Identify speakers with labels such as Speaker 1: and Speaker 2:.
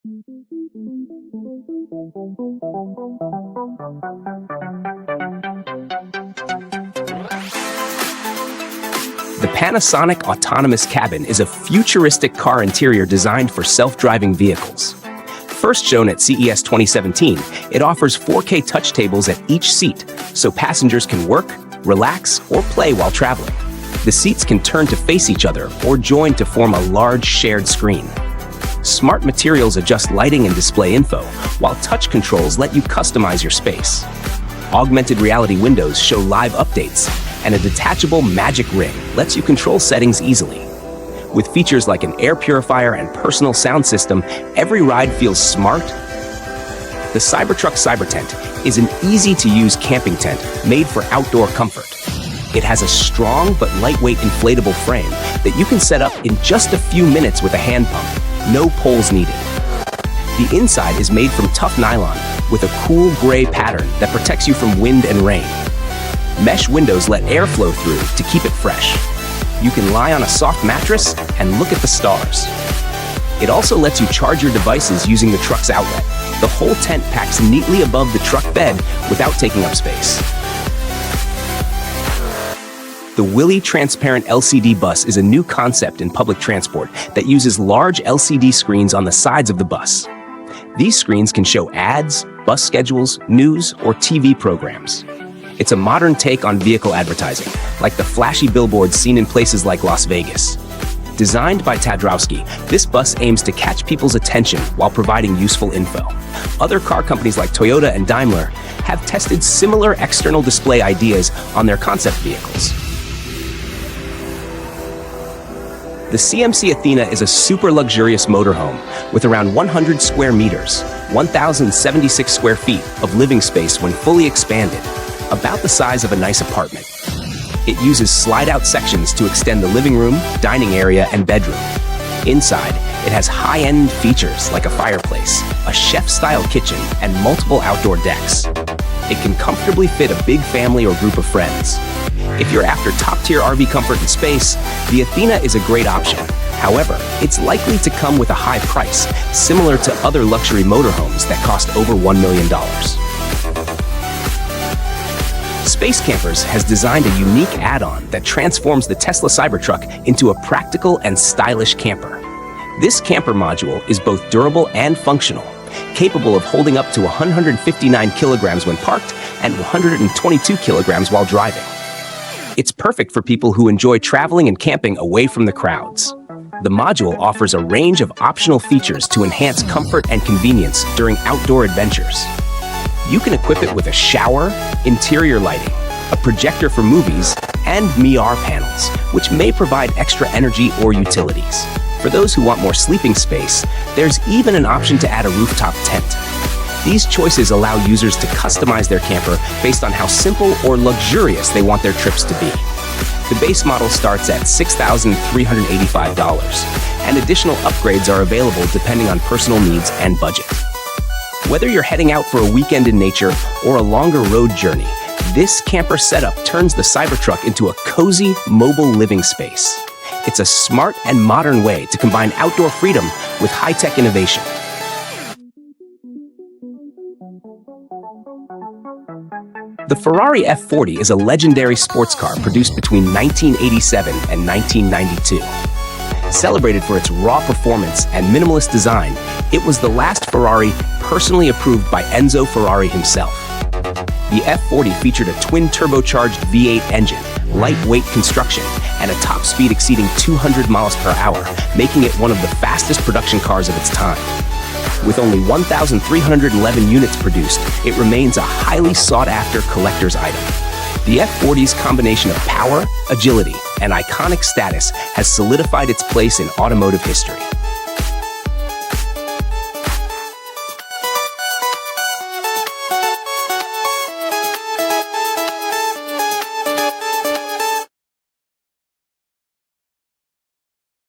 Speaker 1: The Panasonic autonomous cabin is a futuristic car interior designed for self-driving vehicles. First shown at CES 2017, it offers 4K touch tables at each seat, so passengers can work, relax, or play while traveling. The seats can turn to face each other or join to form a large shared screen. Smart materials adjust lighting and display info, while touch controls let you customize your space. Augmented reality windows show live updates, and a detachable magic ring lets you control settings easily. With features like an air purifier and personal sound system, every ride feels smart. The Cybertruck Cybertent is an easy-to-use camping tent made for outdoor comfort. It has a strong but lightweight inflatable frame that you can set up in just a few minutes with a hand pump, no poles needed. The inside is made from tough nylon with a cool gray pattern that protects you from wind and rain. Mesh windows let air flow through to keep it fresh. You can lie on a soft mattress and look at the stars. It also lets you charge your devices using the truck's outlet. The whole tent packs neatly above the truck bed without taking up space. The Willy Transparent LCD Bus is a new concept in public transport that uses large LCD screens on the sides of the bus. These screens can show ads, bus schedules, news, or TV programs. It's a modern take on vehicle advertising, like the flashy billboards seen in places like Las Vegas. Designed by Tadrowski, this bus aims to catch people's attention while providing useful info. Other car companies like Toyota and Daimler have tested similar external display ideas on their concept vehicles. The CMC Athena is a super luxurious motorhome with around 100 square meters, 1,076 square feet of living space when fully expanded, about the size of a nice apartment. It uses slide-out sections to extend the living room, dining area, and bedroom. Inside, it has high-end features like a fireplace, a chef-style kitchen, and multiple outdoor decks. It can comfortably fit a big family or group of friends. If you're after top-tier RV comfort and space, the Athena is a great option. However, it's likely to come with a high price, similar to other luxury motorhomes that cost over $1 million. Space Campers has designed a unique add-on that transforms the Tesla Cybertruck into a practical and stylish camper. This camper module is both durable and functional, capable of holding up to 159 kilograms when parked and 122 kilograms while driving. It's perfect for people who enjoy traveling and camping away from the crowds. The module offers a range of optional features to enhance comfort and convenience during outdoor adventures. You can equip it with a shower, interior lighting, a projector for movies, and MIR panels, which may provide extra energy or utilities. For those who want more sleeping space, there's even an option to add a rooftop tent. These choices allow users to customize their camper based on how simple or luxurious they want their trips to be. The base model starts at $6,385, and additional upgrades are available depending on personal needs and budget. Whether you're heading out for a weekend in nature or a longer road journey, this camper setup turns the Cybertruck into a cozy, mobile living space. It's a smart and modern way to combine outdoor freedom with high-tech innovation. The Ferrari F40 is a legendary sports car produced between 1987 and 1992. Celebrated for its raw performance and minimalist design, it was the last Ferrari personally approved by Enzo Ferrari himself. The F40 featured a twin-turbocharged V8 engine, lightweight construction, and a top speed exceeding 200 miles per hour, making it one of the fastest production cars of its time. With only 1,311 units produced, it remains a highly sought-after collector's item. The F40's combination of power, agility, and iconic status has solidified its place in automotive history.